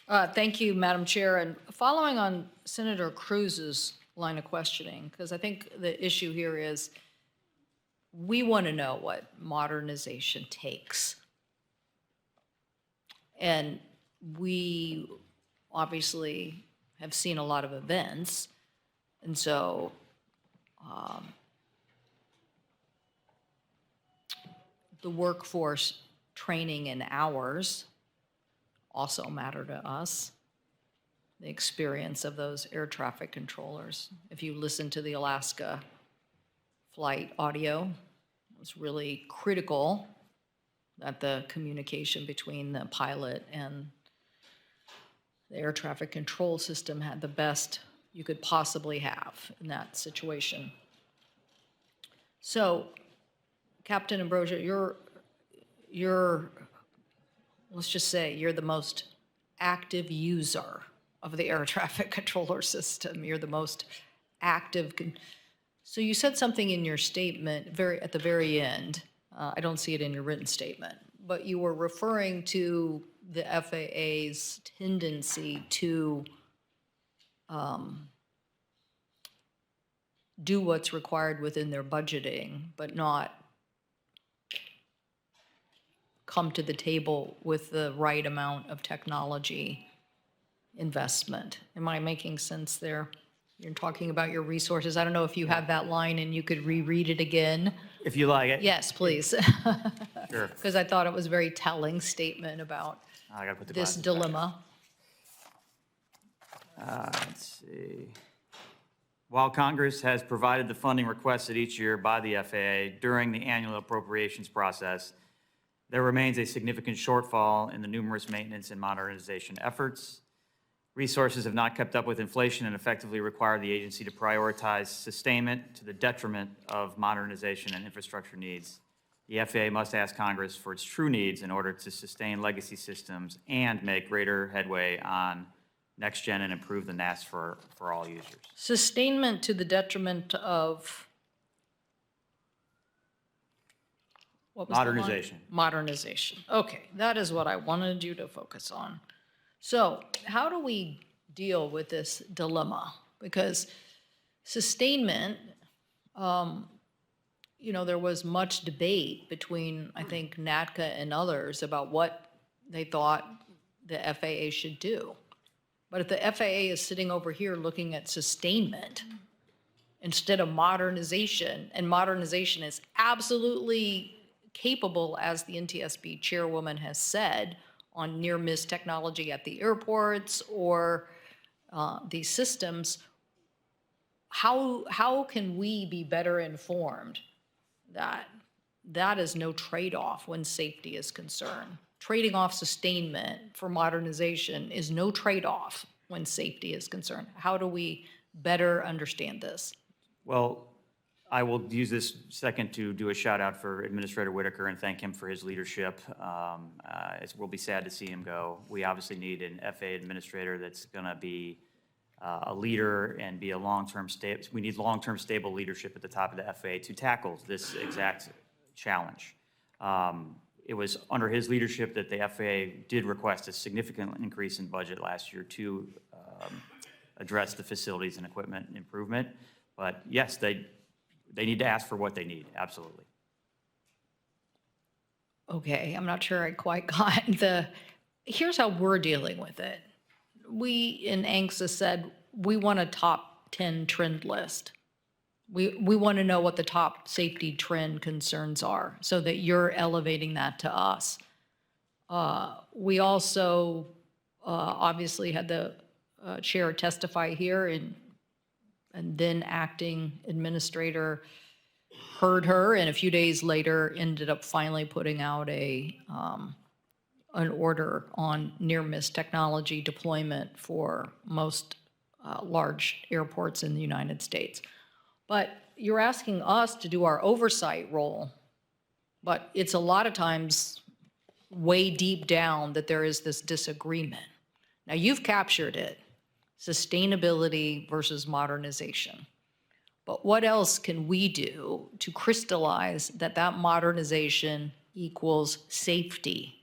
Thank you, Madam Chair. And following on Senator Cruz's line of questioning, because I think the issue here is we want to know what modernization takes. And we obviously have seen a lot of events. And so the workforce training and hours also matter to us. The experience of those air traffic controllers. If you listen to the Alaska flight audio, it was really critical that the communication between the pilot and the air traffic control system had the best you could possibly have in that situation. So, Captain Ambrosia, you're, let's just say, you're the most active user of the air traffic controller system. You're the most active. So you said something in your statement at the very end. I don't see it in your written statement, but you were referring to the FAA's tendency to do what's required within their budgeting, but not come to the table with the right amount of technology investment. Am I making sense there? You're talking about your resources. I don't know if you have that line and you could reread it again. If you like it. Yes, please. Sure. Because I thought it was a very telling statement about I gotta put the this glasses back on. dilemma. Let's see. While Congress has provided the funding requested each year by the FAA during the annual appropriations process, there remains a significant shortfall in the numerous maintenance and modernization efforts. Resources have not kept up with inflation and effectively require the agency to prioritize sustainment to the detriment of modernization and infrastructure needs. The FAA must ask Congress for its true needs in order to sustain legacy systems and make greater headway on next gen and improve the NAS for all users. Sustainment to the detriment of what was the line? Modernization. Modernization. Okay, that is what I wanted you to focus on. So how do we deal with this dilemma? Because sustainment, there was much debate between, I think, NATCA and others about what they thought the FAA should do. But if the FAA is sitting over here looking at sustainment instead of modernization, and modernization is absolutely capable, as the NTSB chairwoman has said, on near-miss technology at the airports or these systems, how can we be better informed that that is no trade-off when safety is concerned? Trading off sustainment for modernization is no trade-off when safety is concerned. How do we better understand this? Well, I will use this second to do a shout out for Administrator Whitaker and thank him for his leadership. We'll be sad to see him go. We obviously need an FAA administrator that's going to be a leader and be a long-term stable. We need long-term stable leadership at the top of the FAA to tackle this exact challenge. It was under his leadership that the FAA did request a significant increase in budget last year to address the facilities and equipment improvement. But yes, they need to ask for what they need, absolutely. Okay, I'm not sure I quite got here's how we're dealing with it. We in ANCSA said we want a top 10 trend list. We want to know what the top safety trend concerns are so that you're elevating that to us. We also obviously had the chair testify here, and then acting administrator heard her, and a few days later ended up finally putting out an order on near-miss technology deployment for most large airports in the United States. But you're asking us to do our oversight role, but it's a lot of times way deep down that there is this disagreement. Now you've captured it, sustainability versus modernization. But what else can we do to crystallize that modernization equals safety?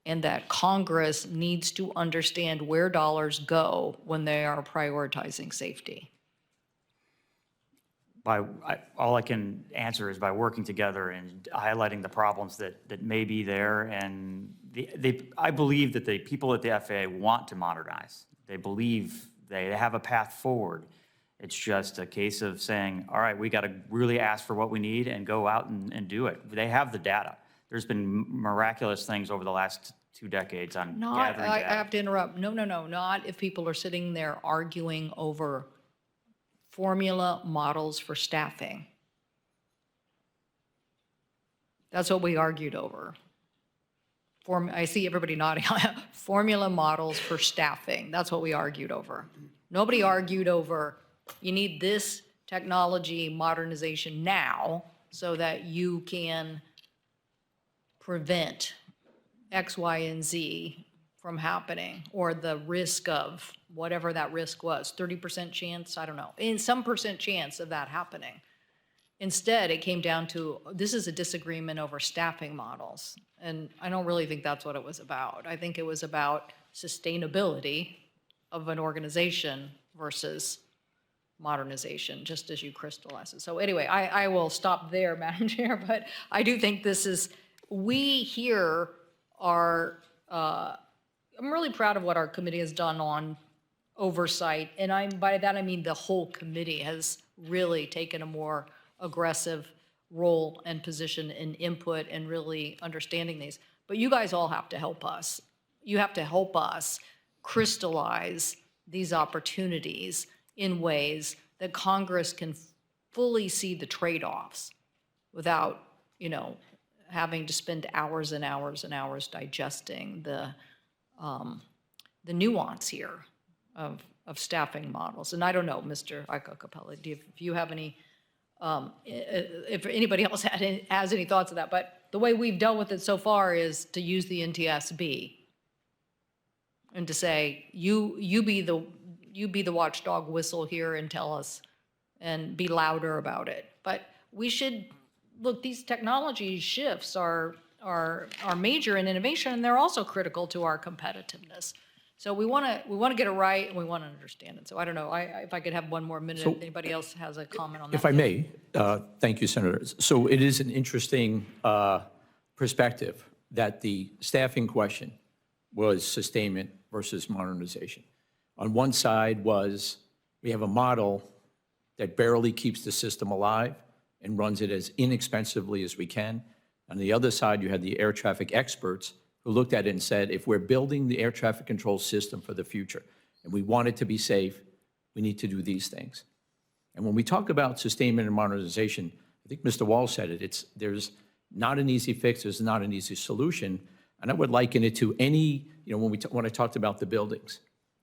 and that Congress needs to understand where dollars go when they are prioritizing safety. All I can answer is by working together and highlighting the problems that may be there. And I believe that the people at the FAA want to modernize. They believe they have a path forward. It's just a case of saying, all right, we got to really ask for what we need and go out and do it. They have the data. There's been miraculous things over the last 2 decades on gathering I data. have to interrupt. No, not if people are sitting there arguing over formula models for staffing. That's what we argued over. I see everybody nodding. Formula models for staffing. That's what we argued over. Nobody argued over, you need this technology modernization now so that you can prevent X, Y, and Z from happening, or the risk of whatever that risk was, 30% chance, I don't know, in some percent chance of that happening. Instead, it came down to, this is a disagreement over staffing models. And I don't really think that's what it was about. I think it was about sustainability of an organization versus modernization, just as you crystallized it. So anyway, I will stop there, Madam Chair, but I do think this is, we here are, I'm really proud of what our committee has done on oversight. And by that I mean the whole committee has really taken a more aggressive role and position in input and really understanding these. But you guys all have to help us. You have to help us crystallize these opportunities in ways that Congress can fully see the trade-offs without, having to spend hours and hours and hours digesting the nuance here of staffing models. And I don't know, Mr. Capella, if you have any, if anybody else has any thoughts of that, but the way we've dealt with it so far is to use the NTSB and to say, you be the watchdog whistle here and tell us and be louder about it. But we should, look, these technology shifts are major in innovation, and they're also critical to our competitiveness. So we want to get it right, and we want to understand it. So I don't know, if I could have one more minute, if anybody else has a comment on that. If I may, thank you, Senator. So it is an interesting perspective that the staffing question was sustainment versus modernization. On one side was, we have a model that barely keeps the system alive and runs it as inexpensively as we can. On the other side, you had the air traffic experts who looked at it and said, if we're building the air traffic control system for the future and we want it to be safe, we need to do these things. And when we talk about sustainment and modernization, I think Mr. Wall said it, there's not an easy fix, there's not an easy solution. And I would liken it to any, when I talked about the buildings,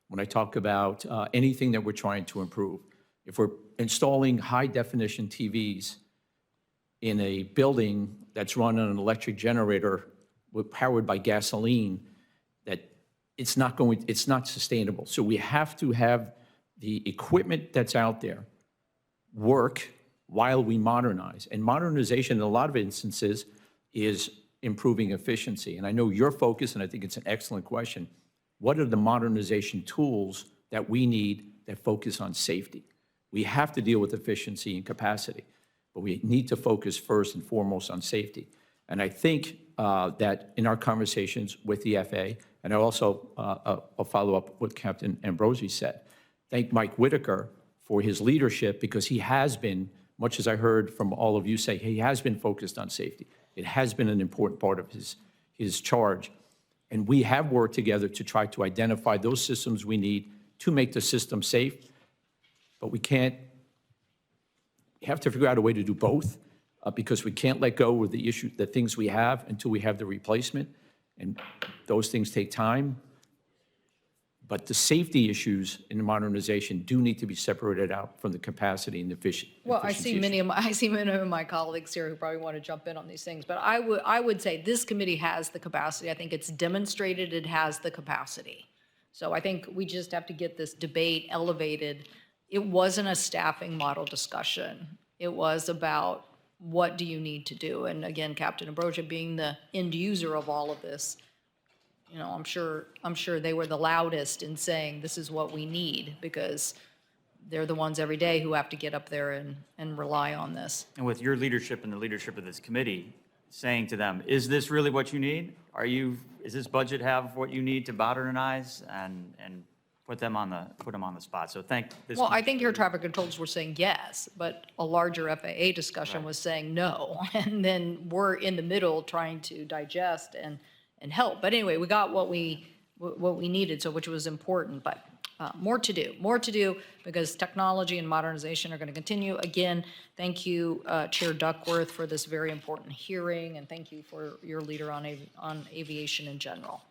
when I talk about anything that we're trying to improve. If we're installing high definition TVs in a building that's run on an electric generator powered by gasoline, that it's not sustainable. So we have to have the equipment that's out there work while we modernize. And modernization in a lot of instances is improving efficiency. And I know your focus, and I think it's an excellent question, what are the modernization tools that we need that focus on safety? We have to deal with efficiency and capacity, but we need to focus first and foremost on safety. And I think that in our conversations with the FAA, and I also, I'll follow up what Captain Ambrosi said, thank Mike Whitaker for his leadership, because he has been, much as I heard from all of you say, he has been focused on safety. It has been an important part of his charge. And we have worked together to try to identify those systems we need to make the system safe, but we have to figure out a way to do both, because we can't let go of the things we have until we have the replacement, and those things take time. But the safety issues in the modernization do need to be separated out from the capacity and efficiency. Well, I see many of my colleagues here who probably want to jump in on these things, but I would say this committee has the capacity. I think it's demonstrated it has the capacity. So I think we just have to get this debate elevated. It wasn't a staffing model discussion. It was about, what do you need to do? And again, Captain Ambrosia being the end user of all of this, you know, I'm sure they were the loudest in saying this is what we need, because they're the ones every day who have to get up there and rely on this. And with your leadership and the leadership of this committee, saying to them, is this really what you need? Is this budget have what you need to modernize and put them on the spot? So thank this. Well, I think your traffic controllers were saying yes, but a larger FAA discussion Right. was saying no. And then we're in the middle trying to digest and help. But anyway, we got what we needed, so which was important, but more to do, because technology and modernization are going to continue. Again, thank you, Chair Duckworth, for this very important hearing, and thank you for your leader on aviation in general.